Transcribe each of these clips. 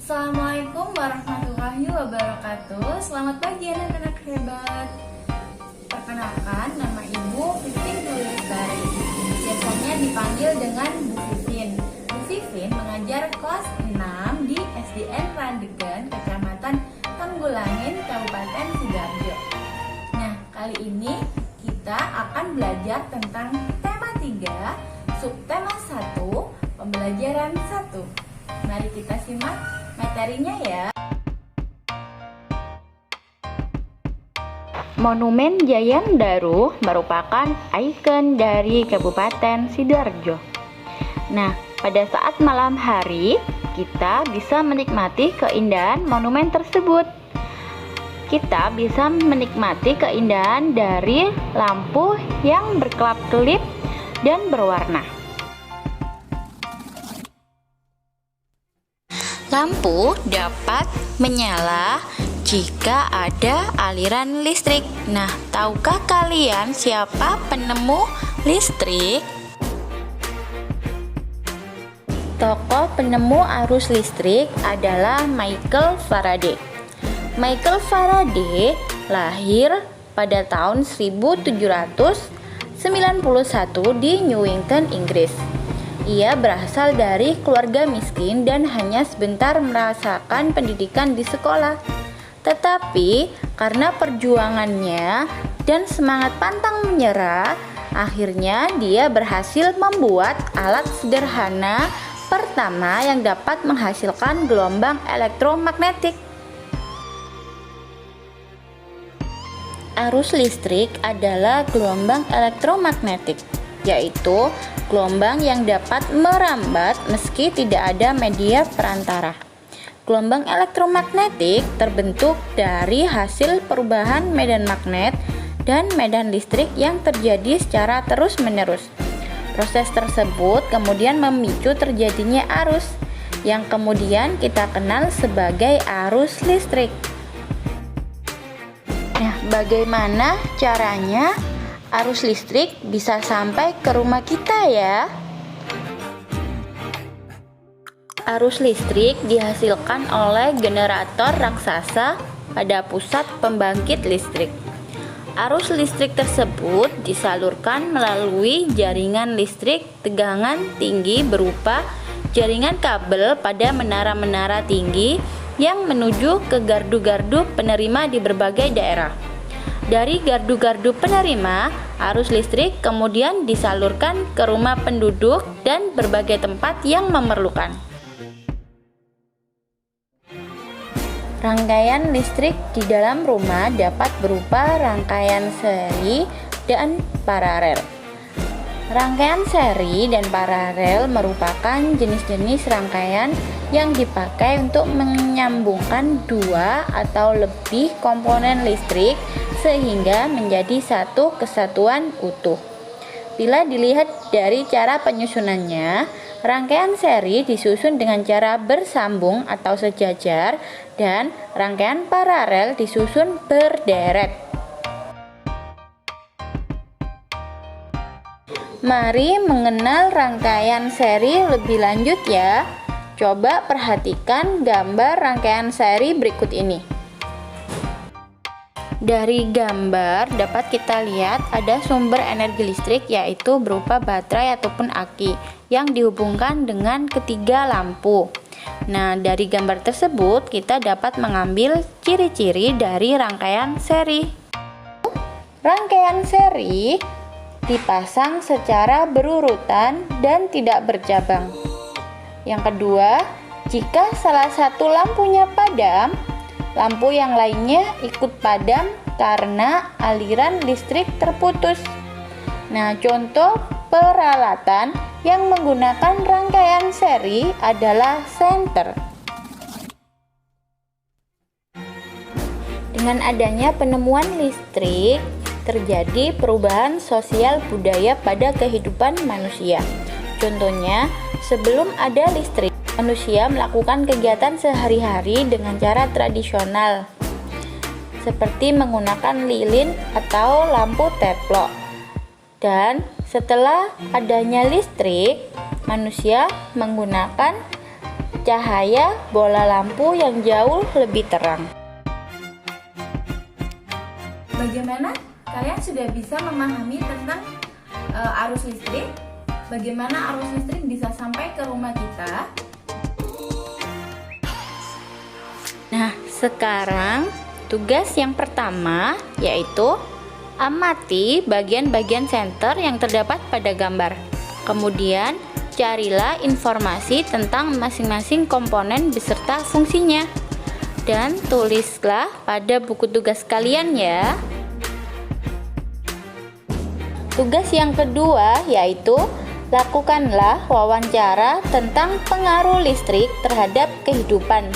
Assalamualaikum warahmatullahi wabarakatuh. Selamat pagi anak-anak hebat. Perkenalkan, nama Ibu Vivin Dwi Lestari. Biasanya dipanggil dengan Bu Vivin. Bu Vivin mengajar kelas 6 di SDN Randegen, Kecamatan Tanggulangin, Kabupaten Sidoarjo. Nah, kali ini kita akan belajar tentang tema 3, subtema 1, pembelajaran 1. Mari kita simak materinya ya. Monumen Jayan Daru merupakan ikon dari Kabupaten Sidoarjo. Nah, pada saat malam hari, kita bisa menikmati keindahan monumen tersebut. Kita bisa menikmati keindahan dari lampu yang berkelap-kelip dan berwarna. Lampu dapat menyala jika ada aliran listrik. Nah, tahukah kalian siapa penemu listrik? Tokoh penemu arus listrik adalah Michael Faraday. Michael Faraday lahir pada tahun 1791 di Newington, Inggris. Ia berasal dari keluarga miskin dan hanya sebentar merasakan pendidikan di sekolah. Tetapi karena perjuangannya dan semangat pantang menyerah, akhirnya dia berhasil membuat alat sederhana pertama yang dapat menghasilkan gelombang elektromagnetik. Arus listrik adalah gelombang elektromagnetik, yaitu gelombang yang dapat merambat meski tidak ada media perantara. Gelombang elektromagnetik terbentuk dari hasil perubahan medan magnet dan medan listrik yang terjadi secara terus-menerus. Proses tersebut kemudian memicu terjadinya arus, yang kemudian kita kenal sebagai arus listrik. Nah, bagaimana caranya arus listrik bisa sampai ke rumah kita ya? Arus listrik dihasilkan oleh generator raksasa pada pusat pembangkit listrik. Arus listrik tersebut disalurkan melalui jaringan listrik tegangan tinggi berupa jaringan kabel pada menara-menara tinggi yang menuju ke gardu-gardu penerima di berbagai daerah. Dari gardu-gardu penerima, arus listrik kemudian disalurkan ke rumah penduduk dan berbagai tempat yang memerlukan. Rangkaian listrik di dalam rumah dapat berupa rangkaian seri dan paralel. Rangkaian seri dan paralel merupakan jenis-jenis rangkaian yang dipakai untuk menyambungkan dua atau lebih komponen listrik sehingga menjadi satu kesatuan utuh. Bila dilihat dari cara penyusunannya, rangkaian seri disusun dengan cara bersambung atau sejajar dan rangkaian paralel disusun berderet. Mari mengenal rangkaian seri lebih lanjut ya. Coba perhatikan gambar rangkaian seri berikut ini. Dari gambar dapat kita lihat ada sumber energi listrik, yaitu berupa baterai ataupun aki yang dihubungkan dengan ketiga lampu. Nah, dari gambar tersebut kita dapat mengambil ciri-ciri dari rangkaian seri. Rangkaian seri dipasang secara berurutan dan tidak bercabang. Yang kedua, jika salah satu lampunya padam, lampu yang lainnya ikut padam karena aliran listrik terputus. Nah, contoh peralatan yang menggunakan rangkaian seri adalah senter. Dengan adanya penemuan listrik, terjadi perubahan sosial budaya pada kehidupan manusia. Contohnya, sebelum ada listrik, manusia melakukan kegiatan sehari-hari dengan cara tradisional, seperti menggunakan lilin atau lampu teplok. Dan setelah adanya listrik, manusia menggunakan cahaya bola lampu yang jauh lebih terang. Bagaimana? Kalian sudah bisa memahami tentang arus listrik? Bagaimana arus listrik bisa sampai ke rumah kita? Nah, sekarang tugas yang pertama yaitu amati bagian-bagian senter yang terdapat pada gambar. Kemudian, carilah informasi tentang masing-masing komponen beserta fungsinya. Dan tulislah pada buku tugas kalian ya. Tugas yang kedua yaitu lakukanlah wawancara tentang pengaruh listrik terhadap kehidupan.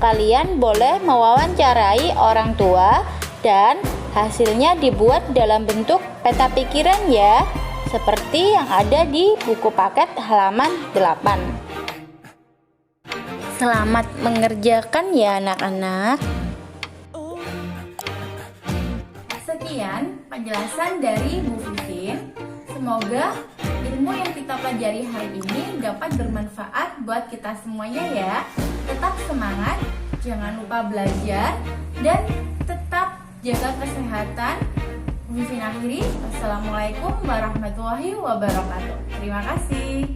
Kalian boleh mewawancarai orang tua dan hasilnya dibuat dalam bentuk peta pikiran ya, seperti yang ada di buku paket halaman 8. Selamat mengerjakan ya anak-anak. Sekian penjelasan dari Bu Vivin. Semoga ilmu yang kita pelajari hari ini dapat bermanfaat buat kita semuanya ya. Tetap semangat, jangan lupa belajar, dan tetap jaga kesehatan. Bu Vivin akhiri. Wassalamualaikum warahmatullahi wabarakatuh. Terima kasih.